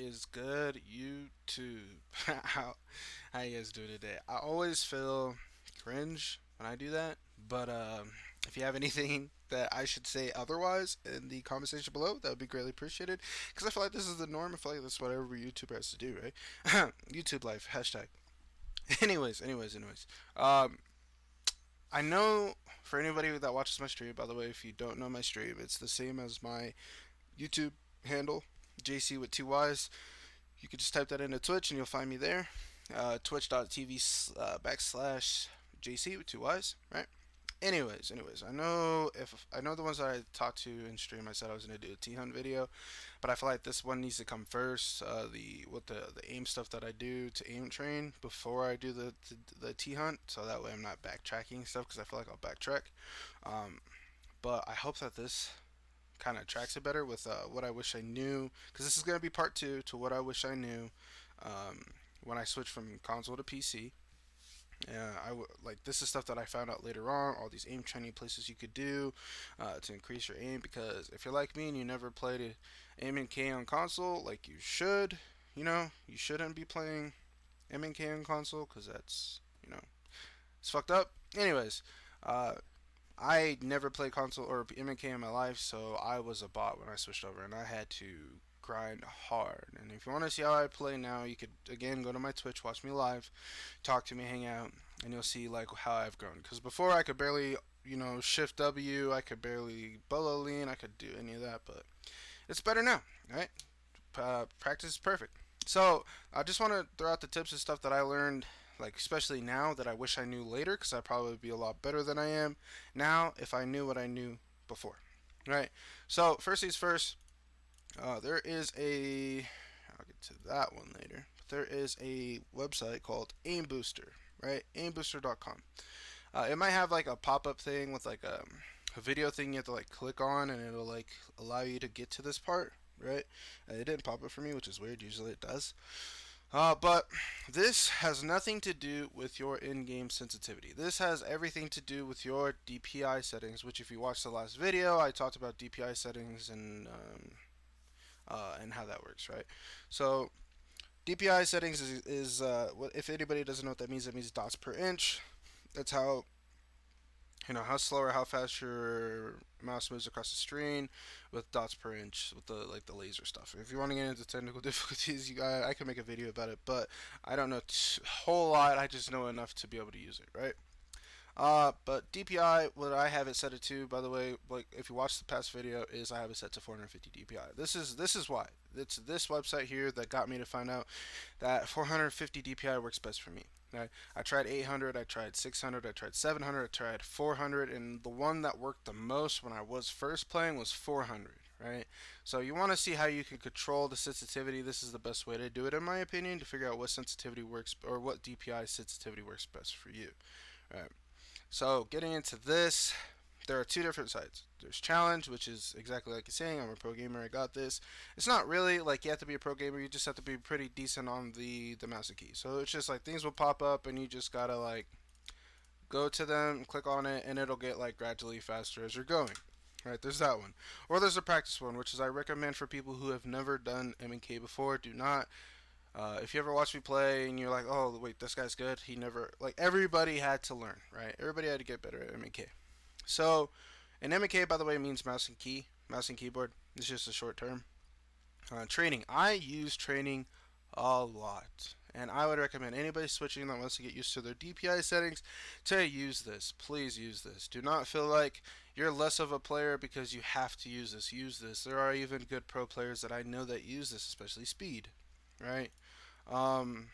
is good, YouTube? How you guys doing today? I always feel cringe when I do that, but if you have anything that I should say otherwise in the conversation below, that would be greatly appreciated. Because I feel like this is the norm. I feel like that's what every YouTuber has to do, right? YouTube life hashtag. Anyways. I know for anybody that watches my stream. By the way, if you don't know my stream, it's the same as my YouTube handle, JC with two Y's. You can just type that into Twitch and you'll find me there. Twitch.tv backslash JC with two Y's, right? Anyways, I know the ones that I talked to in stream. I said I was gonna do a T hunt video, but I feel like this one needs to come first. The aim stuff that I do to aim train before I do the T hunt, so that way I'm not backtracking stuff because I feel like I'll backtrack. Um, but I hope that this kind of tracks it better with what I wish I knew, because this is going to be part two to what I wish I knew when I switched from console to PC. Like this is stuff that I found out later on. All these aim training places you could do to increase your aim. Because if you're like me and you never played aim and K on console, like you should, you shouldn't be playing aim and K on console because that's it's fucked up. Anyways, I never played console or MK in my life, so I was a bot when I switched over, and I had to grind hard. And if you want to see how I play now, you could again go to my Twitch, watch me live, talk to me, hang out, and you'll see like how I've grown. Because before I could barely, shift W, I could barely bolo lean, I could do any of that, but it's better now, right? Practice is perfect. So I just want to throw out the tips and stuff that I learned, like especially now that I wish I knew later, because I'd probably be a lot better than I am now if I knew what I knew before. Right. So first things first, there is a. I'll get to that one later. But there is a website called Aim Booster. Right. Aimbooster.com. It might have like a pop-up thing with like a video thing you have to like click on, and it'll like allow you to get to this part. Right. It didn't pop up for me, which is weird. Usually it does. But this has nothing to do with your in-game sensitivity. This has everything to do with your DPI settings. Which, if you watched the last video, I talked about DPI settings and how that works, right? So DPI settings is what, if anybody doesn't know what that means dots per inch. That's how slow or how fast your mouse moves across the screen with dots per inch with the laser stuff. If you want to get into technical difficulties, I can make a video about it, but I don't know a whole lot. I just know enough to be able to use it, right? But DPI, what I have it set it to, by the way, like if you watch the past video, is I have it set to 450 DPI. This is why. It's this website here that got me to find out that 450 DPI works best for me. Right? I tried 800, I tried 600, I tried 700, I tried 400, and the one that worked the most when I was first playing was 400. Right? So you want to see how you can control the sensitivity. This is the best way to do it, in my opinion, to figure out what sensitivity works or what DPI sensitivity works best for you. Right? So getting into this, there are two different sides. There's challenge, which is exactly like you're saying, I'm a pro gamer, I got this. It's not really like you have to be a pro gamer, you just have to be pretty decent on the mouse and key. So it's just like things will pop up and you just gotta like go to them, click on it, and it'll get like gradually faster as you're going. Right, there's that one. Or there's a practice one, which is I recommend for people who have never done M&K before. Do not if you ever watch me play and you're like, oh wait, this guy's good, he never, like, everybody had to learn, right? Everybody had to get better at M&K. So, and M&K, by the way, means mouse and keyboard. It's just a short term. Training. I use training a lot. And I would recommend anybody switching that wants to get used to their DPI settings to use this. Please use this. Do not feel like you're less of a player because you have to use this. Use this. There are even good pro players that I know that use this, especially speed. Right? Um,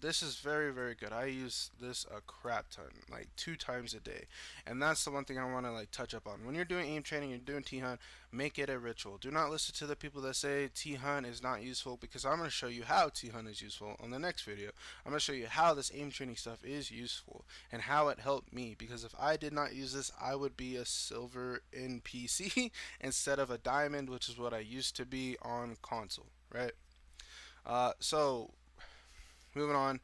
this is very, very good. I use this a crap ton, like 2 times a day. And that's the one thing I want to like touch up on. When you're doing aim training, you're doing T-Hunt, make it a ritual. Do not listen to the people that say T-Hunt is not useful, because I'm going to show you how T-Hunt is useful on the next video. I'm going to show you how this aim training stuff is useful and how it helped me, because if I did not use this, I would be a silver in PC instead of a diamond, which is what I used to be on console, right? So moving on,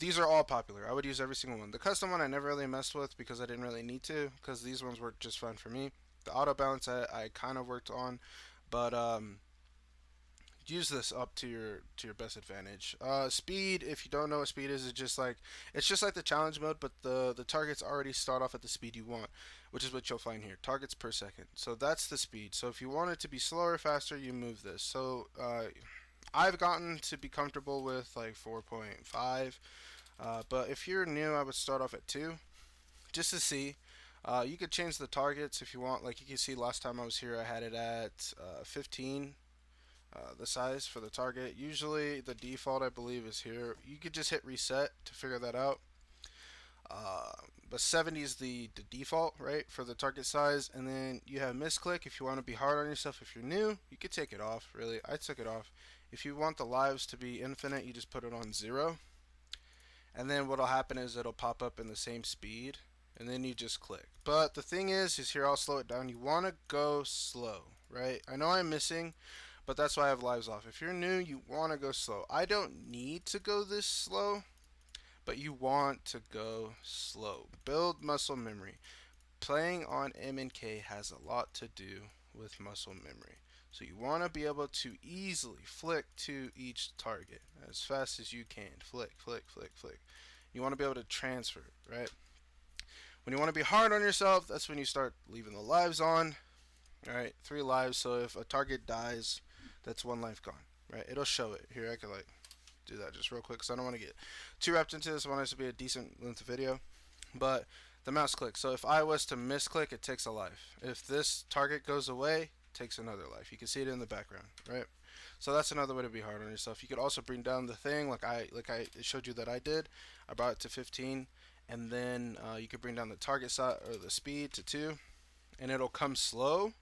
these are all popular. I would use every single one. The custom one I never really messed with because I didn't really need to, because these ones worked just fine for me. The auto balance I kind of worked on, but use this up to your best advantage. Speed, if you don't know what speed is, it's just like the challenge mode, but the targets already start off at the speed you want, which is what you'll find here. Targets per second. So that's the speed. So if you want it to be slower, faster, you move this. So I've gotten to be comfortable with like 4.5. But if you're new, I would start off at 2 just to see. You could change the targets if you want. Like you can see last time I was here, I had it at 15, the size for the target. Usually the default, I believe, is here. You could just hit reset to figure that out. Uh, but 70 is the default, right, for the target size. And then you have misclick if you want to be hard on yourself. If you're new, you could take it off, really. I took it off. If you want the lives to be infinite, you just put it on 0. And then what'll happen is it'll pop up in the same speed. And then you just click. But the thing is here, I'll slow it down. You want to go slow, right? I know I'm missing, but that's why I have lives off. If you're new, you want to go slow. I don't need to go this slow, but you want to go slow. Build muscle memory. Playing on M and K has a lot to do with muscle memory. So you want to be able to easily flick to each target as fast as you can. Flick, flick, flick, flick. You want to be able to transfer, right? When you want to be hard on yourself, that's when you start leaving the lives on. All right, 3 lives. So if a target dies, that's 1 life gone. Right? It'll show it. Here, I could like do that just real quick because I don't want to get too wrapped into this. I want this to be a decent length of video. But the mouse click. So if I was to misclick, it takes a life. If this target goes away, it takes another life. You can see it in the background, right? So that's another way to be hard on yourself. You could also bring down the thing like I showed you that I did. I brought it to 15, and then you could bring down the target size or the speed to 2, and it'll come slow,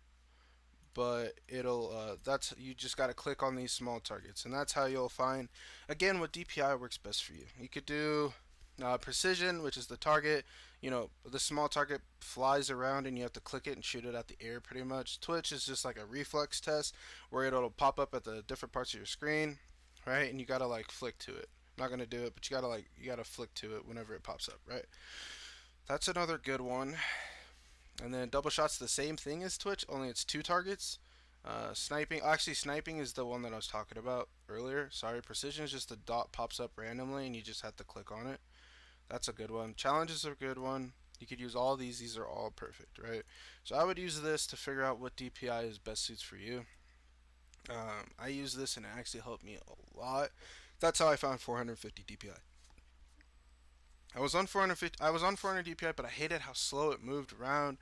but it'll that's you just got to click on these small targets, and that's how you'll find again what DPI works best for you. You could do precision, which is the target. You know, the small target flies around and you have to click it and shoot it at the air pretty much. Twitch is just like a reflex test where it'll pop up at the different parts of your screen, right? And you gotta like flick to it. I'm not gonna do it, but you gotta flick to it whenever it pops up, right? That's another good one. And then double shot's the same thing as Twitch, only it's 2 targets. Sniping, actually, sniping is the one that I was talking about earlier. Sorry, precision is just the dot pops up randomly and you just have to click on it. That's a good one. Challenge is a good one. You could use all these. These are all perfect, right? So I would use this to figure out what DPI is best suits for you. I use this and it actually helped me a lot. That's how I found 450 DPI. I was on 450. I was on 400 DPI, but I hated how slow it moved around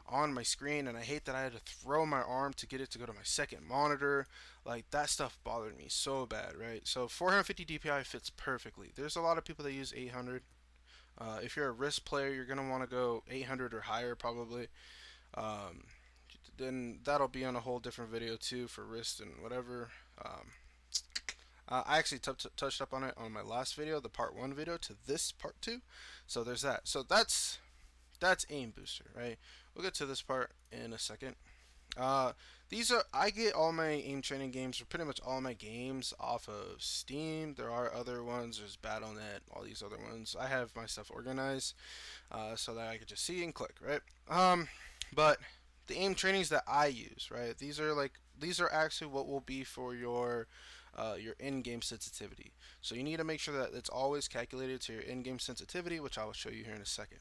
on my screen, and I hate that I had to throw my arm to get it to go to my second monitor. Like that stuff bothered me so bad, right? So 450 DPI fits perfectly. There's a lot of people that use 800. If you're a wrist player, you're gonna want to go 800 or higher probably. Um, then that'll be on a whole different video too for wrist and whatever. I actually touched up on it on my last video, the part 1 video, to this part 2. So there's that. So that's aim booster, right? We'll get to this part in a second. Uh, these are I get all my aim training games, or pretty much all my games, off of Steam. There are other ones. There's BattleNet, all these other ones. I have my stuff organized so that I could just see and click, right? But the aim trainings that I use, right? These are actually what will be for your in-game sensitivity. So you need to make sure that it's always calculated to your in-game sensitivity, which I will show you here in a second.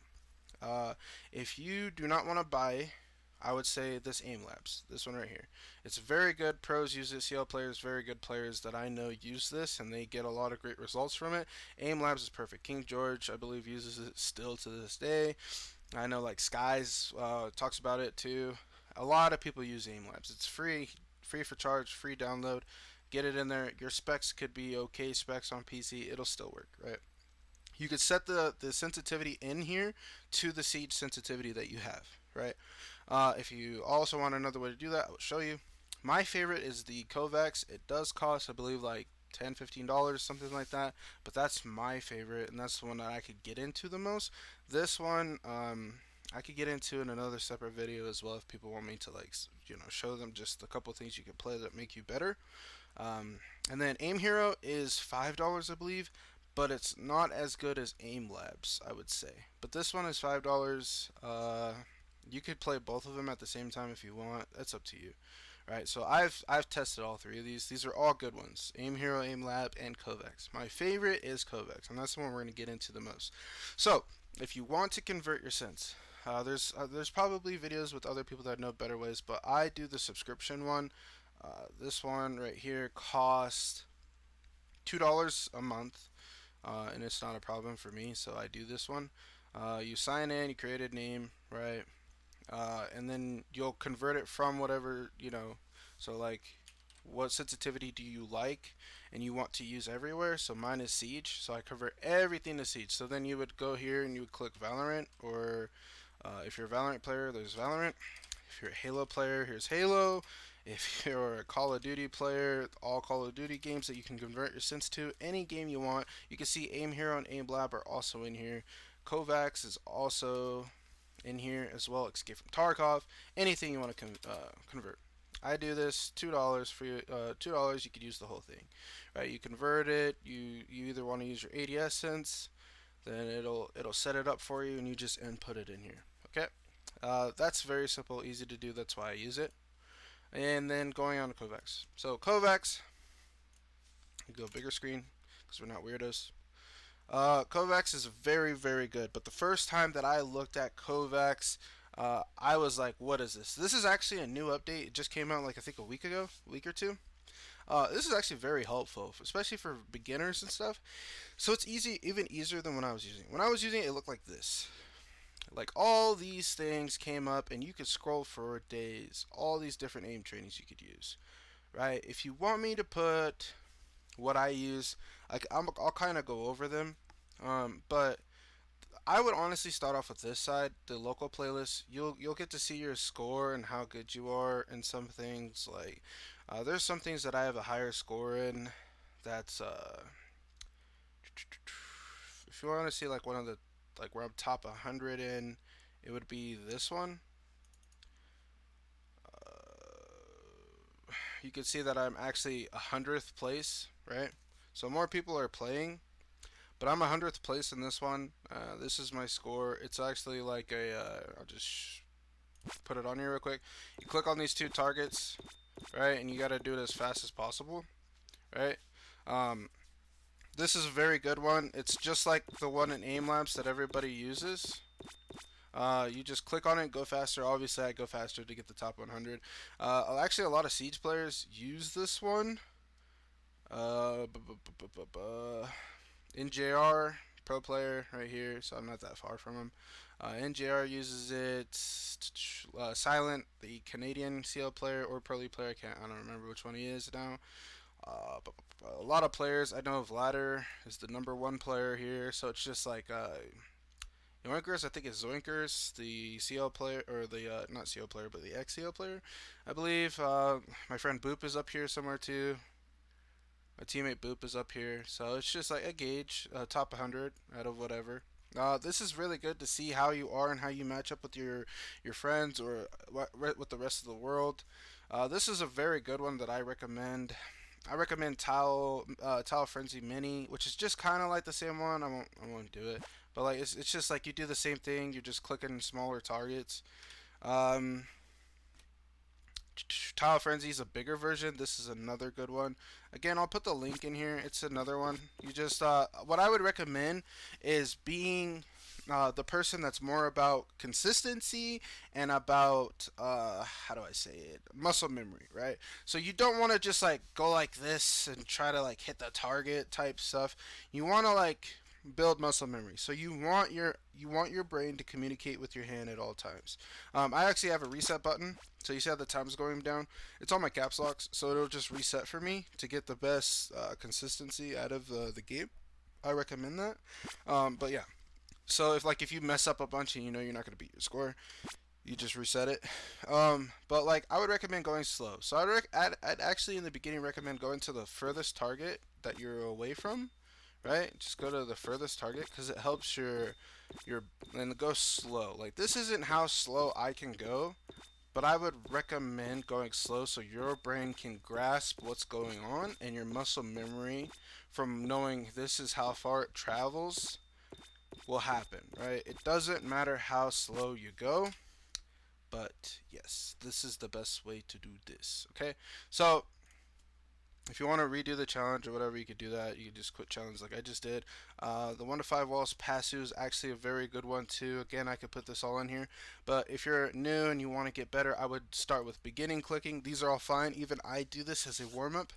If you do not want to buy, I would say this Aim Labs, this one right here. It's very good. Pros use it. CL players, very good players that I know use this, and they get a lot of great results from it. Aim Labs is perfect. King George, I believe, uses it still to this day. I know like Skies talks about it too. A lot of people use Aim Labs. It's free, free for charge, free download. Get it in there. Your specs could be okay specs on PC. It'll still work, right? You could set the sensitivity in here to the siege sensitivity that you have, right? If you also want another way to do that, I will show you. My favorite is the Kovacs. It does cost, I believe, like $10, $15, something like that. But that's my favorite, and that's the one that I could get into the most. This one, I could get into in another separate video as well if people want me to like, show them just a couple things you can play that make you better. And then Aim Hero is $5, I believe, but it's not as good as Aim Labs, I would say. But this one is $5. You could play both of them at the same time if you want. That's up to you, right? So I've tested all three of these. These are all good ones: Aim Hero, Aim Lab, and Kovacs. My favorite is Kovacs, and that's the one we're going to get into the most. So if you want to convert your cents, there's probably videos with other people that know better ways, but I do the subscription one. This one right here costs $2 a month, and it's not a problem for me, so I do this one. You sign in, you create a name, right? And then you'll convert it from whatever So like, what sensitivity do you like, and you want to use everywhere? So mine is Siege, so I convert everything to Siege. So then you would go here and you would click Valorant, or if you're a Valorant player, there's Valorant. If you're a Halo player, here's Halo. If you're a Call of Duty player, all Call of Duty games that you can convert your sense to, any game you want. You can see Aim Hero and Aim Lab are also in here. Kovacs is also in here as well. Escape from Tarkov. Anything you want to convert. I do this $2 for you. $2 you could use the whole thing, right? You convert it. You either want to use your ADS sense, then it'll set it up for you, and you just input it in here. Okay, that's very simple, easy to do. That's why I use it. And then going on to Kovacs. So Kovacs, you go bigger screen because we're not weirdos. Kovacs is very, very good. But the first time that I looked at Kovacs, I was like, what is this? This is actually a new update. It just came out like I think a week ago, a week or two. This is actually very helpful, especially for beginners and stuff. So it's easy, even easier than when I was using it. When I was using it, it looked like this. Like all these things came up, and you could scroll for days. All these different aim trainings you could use, right? If you want me to put what I use, I'll kind of go over them. But I would honestly start off with this side, the local playlist. You'll get to see your score and how good you are in some things. Like there's some things that I have a higher score in. That's if you want to see like one of the like where I'm top 100 in, it would be this one. You can see that I'm actually 100th place, right? So more people are playing, but I'm 100th place in this one. This is my score. It's actually like I'll just put it on here real quick. You click on these two targets, right? And you got to do it as fast as possible, right? Um, this is a very good one. It's just like the one in Aim Labs that everybody uses. You just click on it, go faster. Obviously, I go faster to get the top 100. Actually, a lot of Siege players use this one. Uh, NJR, pro player right here, so I'm not that far from him. NJR uses it. Silent, the Canadian CL player or Pro League player, I don't remember which one he is now. A lot of players. I know Vladder is the number one player here, so it's just like Zoinkers, I think it's Zoinkers, the CL player, or the not CL player, but the ex-CL player, I believe. My friend Boop is up here somewhere too. My teammate Boop is up here, so it's just like a gauge, top 100 out of whatever. This is really good to see how you are and how you match up with your friends or with the rest of the world. This is a very good one that I recommend. I recommend Tile Frenzy Mini, which is just kind of like the same one. I won't do it, but like it's just like you do the same thing. You're just clicking smaller targets. Um, Tile Frenzy is a bigger version. This is another good one. Again, I'll put the link in here. It's another one. You just what I would recommend is being the person that's more about consistency and about how do I say it, muscle memory, right? So you don't want to just like go like this and try to like hit the target type stuff. You want to like build muscle memory. So you want your brain to communicate with your hand at all times. I actually have a reset button. So you see how the time's going down? It's on my caps locks, so it'll just reset for me to get the best consistency out of the game. I recommend that. But yeah, so if you mess up a bunch and you know you're not gonna beat your score, you just reset it. But like I would recommend going slow. So I'd actually in the beginning recommend going to the furthest target that you're away from. Right, just go to the furthest target because it helps your and go slow. Like this isn't how slow I can go, but I would recommend going slow so your brain can grasp what's going on and your muscle memory from knowing this is how far it travels will happen, right? It doesn't matter how slow you go, But yes, this is the best way to do this. Okay, so if you want to redo the challenge or whatever, you could do that. You could just quit challenge like I just did. The 1 to 5 walls pasu is actually a very good one too. Again, I could put this all in here. But if you're new and you want to get better, I would start with beginning clicking. These are all fine. Even I do this as a warm up,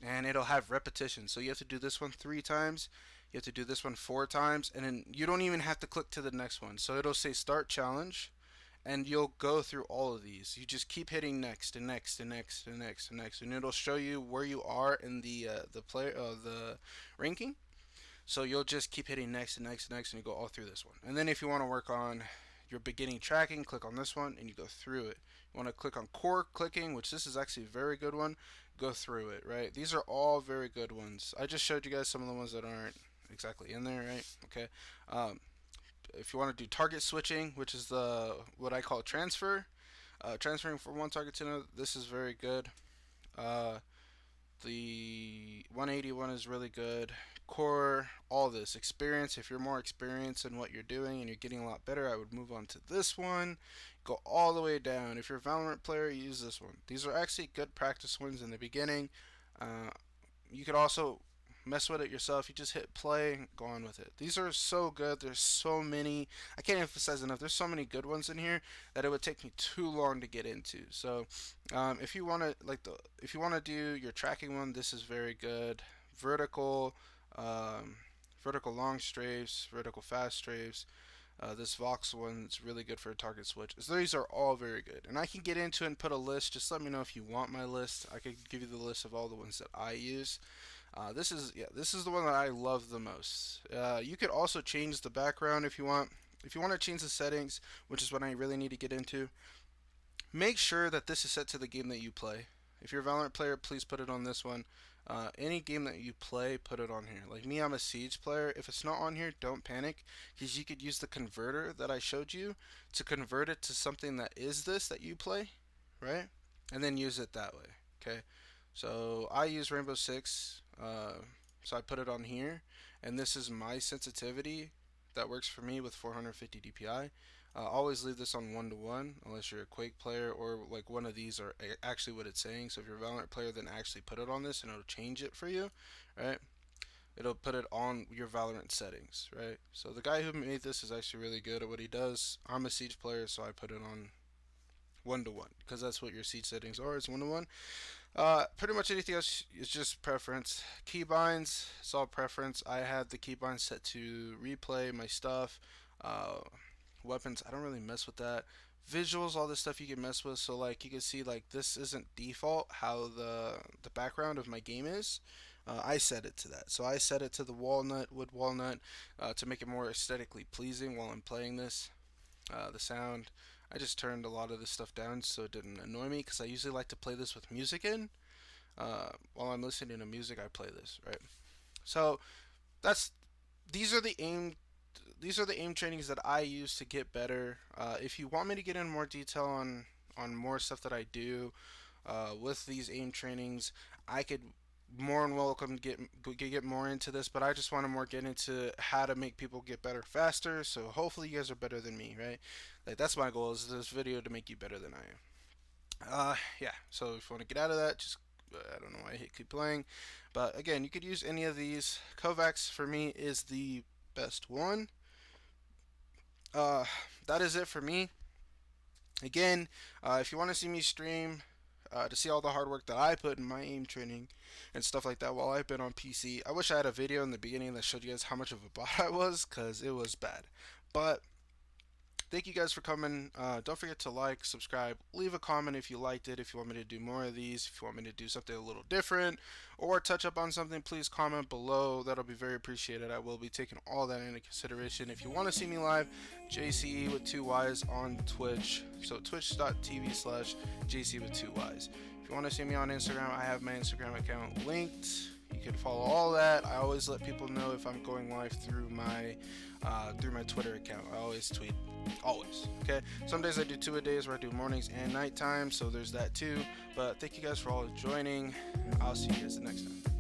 and it'll have repetition. So you have to do this one 3 times. You have to do this one 4 times, and then you don't even have to click to the next one. So it'll say start challenge, and you'll go through all of these. You just keep hitting next and next and next and next and next, and it'll show you where you are in the ranking. So you'll just keep hitting next and next and next, and you go all through this one. And then if you want to work on your beginning tracking, click on this one and you go through it. You want to click on core clicking, which this is actually a very good one. Go through it, right? These are all very good ones. I just showed you guys some of the ones that aren't exactly in there, right? Okay. If you want to do target switching, which is the what I call transferring from one target to another, this is very good. Uh, the 181 is really good. Core, all this experience. If you're more experienced in what you're doing and you're getting a lot better, I would move on to this one. Go all the way down. If you're a Valorant player, use this one. These are actually good practice ones in the beginning. Uh, you could also mess with it yourself. You just hit play, go on with it. These are so good. There's so many. I can't emphasize enough. There's so many good ones in here that it would take me too long to get into. So, if you want to if you want to do your tracking one, this is very good. Vertical, um, vertical long strafes, vertical fast strafes. This Vox one is really good for a target switch. So these are all very good, and I can get into it and put a list. Just let me know if you want my list. I could give you the list of all the ones that I use. This is the one that I love the most. You could also change the background if you want. If you want to change the settings, which is what I really need to get into, make sure that this is set to the game that you play. If you're a Valorant player, please put it on this one. Any game that you play, put it on here. Like me, I'm a Siege player. If it's not on here, don't panic, because you could use the converter that I showed you to convert it to something that is this that you play, right? And then use it that way. Okay. So I use Rainbow Six, so I put it on here, and this is my sensitivity that works for me with 450 DPI. Always leave this on 1 to 1 unless you're a Quake player or like one of these are actually what it's saying. So if you're a Valorant player, then actually put it on this and it'll change it for you, right? It'll put it on your Valorant settings, right? So the guy who made this is actually really good at what he does. I'm a Siege player, so I put it on 1 to 1 because that's what your Siege settings are. It's 1 to 1. Pretty much anything else is just preference. Keybinds, it's all preference. I had the keybinds set to replay my stuff. Uh, Weapons, I don't really mess with that. Visuals, all this stuff you can mess with. So like you can see, like this isn't default how the background of my game is. I set it to that. So I set it to the wood walnut, to make it more aesthetically pleasing while I'm playing this. The sound, I just turned a lot of this stuff down so it didn't annoy me because I usually like to play this with music in. While I'm listening to music, I play this, right? So that's these are the aim trainings that I use to get better. If you want me to get in more detail on more stuff that I do with these aim trainings, I could more than welcome get more into this. But I just want to more get into how to make people get better faster. So hopefully you guys are better than me, right? Like that's my goal is this video to make you better than I am. Yeah. So if you want to get out of that, just I don't know why I hate keep playing, but again, you could use any of these. Kovacs for me is the best one. Uh, that is it for me. Again, if you want to see me stream, to see all the hard work that I put in my aim training and stuff like that while I've been on PC, I wish I had a video in the beginning that showed you guys how much of a bot I was, because it was bad. But thank you guys for coming. Don't forget to like, subscribe, leave a comment if you liked it, if you want me to do more of these, if you want me to do something a little different, or touch up on something, please comment below. That'll be very appreciated. I will be taking all that into consideration. If you want to see me live, JCE with 2 Y's on Twitch. So twitch.tv/JC with 2 Y's. If you want to see me on Instagram, I have my Instagram account linked. You can follow all that. I always let people know if I'm going live through my Twitter account. I always tweet, always. Okay. Some days I do 2 a days where I do mornings and nighttime, so there's that too. But thank you guys for all joining. I'll see you guys the next time.